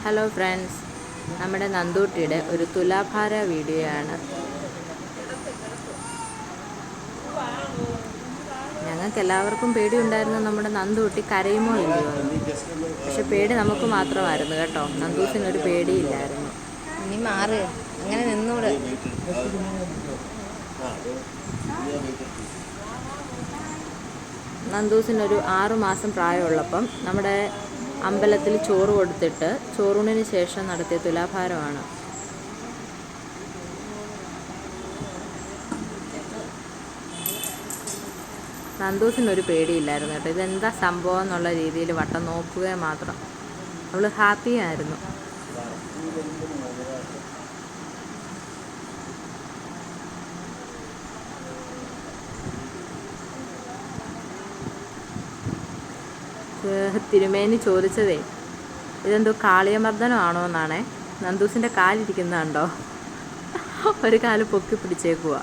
Hello friends, നമ്മുടെ നന്ദൂട്ടിയുടെ ഒരു തുലാഭാര video ആണ്. ഞങ്ങൾക്ക് എല്ലാവർക്കും പേടിയുണ്ടായിരുന്നു നമ്മുടെ നന്ദൂട്ടി കരയുമോ ഇല്ലയോ എന്ന്. പക്ഷെ പേടി നമുക്ക് മാത്രമായിരുന്നു കേട്ടോ, നന്ദൂസിനൊരു പേടിയില്ലായിരുന്നു. ഇനി മാറ്, അങ്ങനെ നിന്നൂടെ. നന്ദൂസിനൊരു 6 മാസം പ്രായമുള്ളപ്പം നമ്മുടെ അമ്പലത്തിൽ ചോറ് കൊടുത്തിട്ട് ചോറൂണിന് ശേഷം നടത്തിയ തുലാഭാരമാണ്. നന്ദൂസിനൊരു പേടിയില്ലായിരുന്നു കേട്ടോ. ഇതെന്താ സംഭവം എന്നുള്ള രീതിയിൽ വട്ടം നോക്കുക മാത്രം. അവൾ ഹാപ്പിയായിരുന്നു. തിരുമേനി ചോദിച്ചതേ, ഇതെന്തോ കാളിയമർദ്ദനമാണോ എന്നാണേ. നന്ദൂസിൻ്റെ കാലിരിക്കുന്നതുണ്ടോ, ഒരു കാല് പൊക്കി പിടിച്ചേക്കുക.